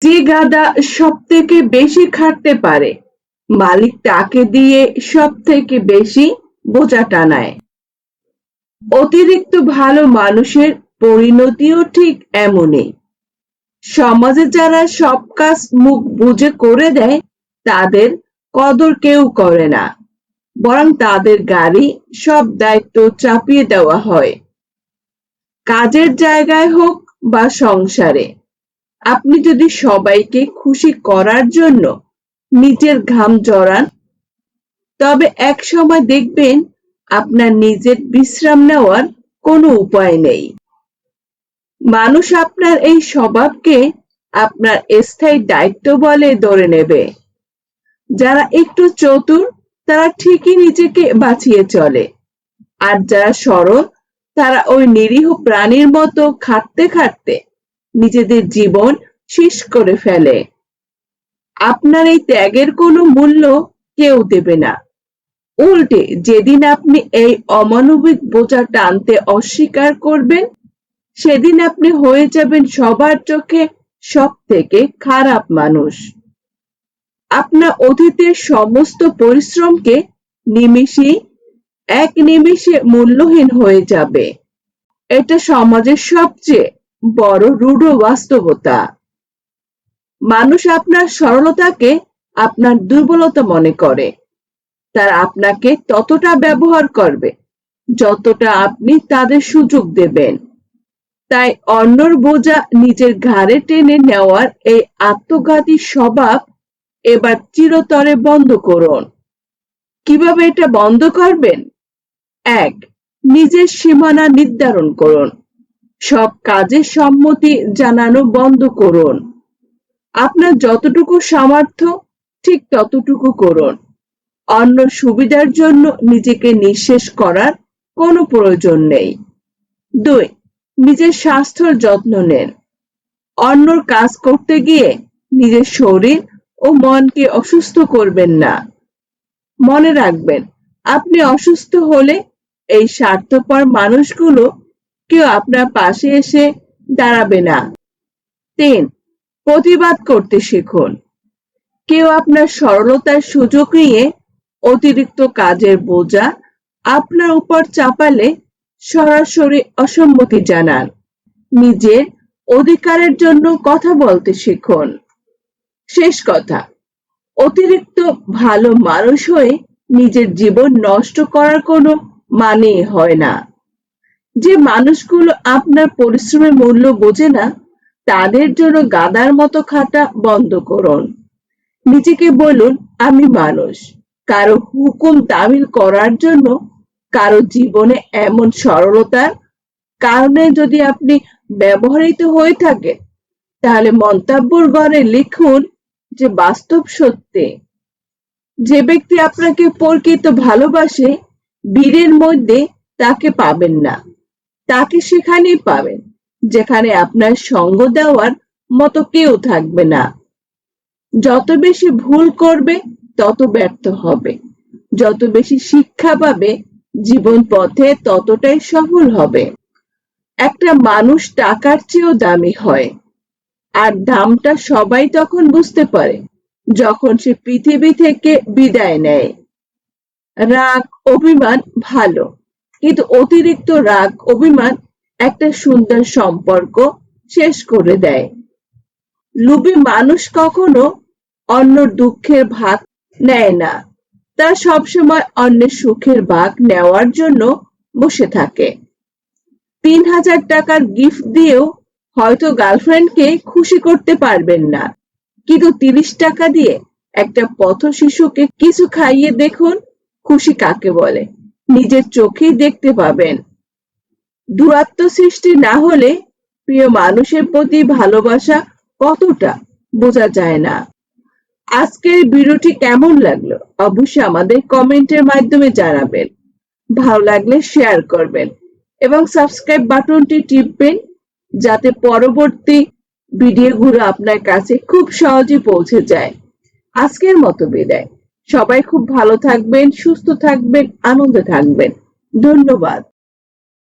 যে গাধা সব থেকে বেশি খাটতে পারে মালিক তাকে দিয়ে সব থেকে বেশি বোঝা টানায়। অতিরিক্ত ভালো মানুষের পরিণতিও ঠিক এমনই। সমাজে যারা সব কাজ মুখ বুজে করে দেয় তাদের কদর কেউ করে না, বরং তাদের গাড়ি সব দায়িত্ব চাপিয়ে দেওয়া হয়। কাজের জায়গায় হোক বা সংসারে, আপনি যদি সবাইকে খুশি করার জন্য নিজের ঘাম ঝরান, তবে এক সময় দেখবেন আপনার নিজের বিশ্রাম নেওয়ার কোনো উপায় নেই। মানুষ আপনার এই স্বভাবকে আপনার স্থায়ী দায়িত্ব বলে ধরে নেবে। যারা একটু চতুর তারা ঠিকই নিজেকে বাঁচিয়ে চলে, আর যারা সরল তারা ওই নিরীহ প্রাণীর মতো খাটতে খাটতে নিজেদের জীবন শেষ করে ফেলে। আপনার এই ত্যাগের কোনো মূল্য কেউ দেবে না। উল্টে যেদিন আপনি এই অমানবিক বোঝা টানতে অস্বীকার করবেন, সেদিন আপনি হয়ে যাবেন সবার চোখে সব থেকে খারাপ মানুষ। আপনার অতীতের সমস্ত পরিশ্রমকে এক নিমিষে মূল্যহীন হয়ে যাবে। এটা সমাজের সবচেয়ে বড় রূঢ় বাস্তবতা। মানুষ আপনার সরলতাকে আপনার দুর্বলতা মনে করে। তারা আপনাকে ততটা ব্যবহার করবে যতটা আপনি তাদের সুযোগ দেবেন। তাই অন্যর বোঝা নিজের ঘাড়ে টেনে নেওয়ার এই আত্মঘাতী স্বভাব এবার চিরতরে বন্ধ করুন। কিভাবে এটা বন্ধ করবেন? ১. নিজের সীমানা নির্ধারণ করুন। সব কাজে সম্মতি জানানো বন্ধ করুন। আপনার যতটুকু সামর্থ্য ঠিক ততটুকু করুন। অন্য সুবিধার জন্য নিজেকে নিঃশেষ করার কোনো প্রয়োজন নেই। ২. নিজের স্বাস্থ্যের যত্ন নেন। অন্যর কাজ করতে গিয়ে নিজের শরীর ও মনকে অসুস্থ করবেন না। মনে রাখবেন, আপনি অসুস্থ হলে এই স্বার্থপর মানুষগুলো কেউ আপনার পাশে এসে দাঁড়াবে না। ৩. প্রতিবাদ করতে শিখুন। কেউ আপনার সরলতার সুযোগ নিয়ে অতিরিক্ত কাজের বোঝা আপনার উপর চাপালে সরাসরি অসম্মতি জানান। নিজের অধিকারের জন্য কথা বলতে শিখুন। শেষ কথা, অতিরিক্ত ভালো মানুষ হয়ে নিজের জীবন নষ্ট করার কোনো মানে হয় না। যে মানুষগুলো আপনার পরিশ্রমের মূল্য বোঝে না, তাদের জন্য গাধার মতো খাটা বন্ধ করুন। নিজেকে বলুন, আমি মানুষ। কারো হুকুম তামিল করার জন্য, কারো জীবনে এমন সরলতার কারণে যদি আপনি ব্যবহৃত হয়ে থাকেন, তাহলে মন্তব্যের ঘরে লিখুন যে বাস্তব সত্যি, যে ব্যক্তি আপনাকে প্রকৃত ভালোবাসে, ভিড়ের মধ্যে তাকে পাবেন না। তাকে সেখানেই পাবেন যেখানে আপনার সঙ্গ দেওয়ার মতো কেউ থাকবে না। যত বেশি ভুল করবে তত ব্যর্থ হবে, যত বেশি শিক্ষা পাবে জীবন পথে ততটাই সফল হবে। একটা মানুষ টাকার চেয়েও দামি হয়, আর দামটা সবাই তখন বুঝতে পারে যখন সে পৃথিবী থেকে বিদায় নেয়। রাগ অভিমান ভালো, কিন্তু অতিরিক্ত রাগ অভিমান একটা সুন্দর সম্পর্ক শেষ করে দেয়। লোভী মানুষ কখনো অন্যর দুঃখের ভাগ নেয় না, তারা সবসময় অন্যের সুখের ভাগ নেওয়ার জন্য বসে থাকে। ৩,০০০ টাকার গিফট দিয়েও হয়তো গার্লফ্রেন্ডকে খুশি করতে পারবেন না, কিন্তু ৩০ টাকা দিয়ে একটা পথ শিশুকে কিছু খাইয়ে দেখুন খুশি কাকে বলে, নিজের চোখেই দেখতে পাবেন। দূরত্ব সৃষ্টি না হলে প্রিয় মানুষের প্রতি ভালোবাসা কতটা বোঝা যায় না। আজকের ভিডিওটি কেমন লাগলো অবশ্যই আমাদের কমেন্টের মাধ্যমে জানাবেন। ভালো লাগলে শেয়ার করবেন এবং সাবস্ক্রাইব বাটনটি টিপবেন যাতে পরবর্তী ভিডিওগুলো আপনার কাছে খুব সহজে পৌঁছে যায়। আজকের মতো বিদায়। সবাই খুব ভালো থাকবেন, সুস্থ থাকবেন, আনন্দে থাকবেন। ধন্যবাদ।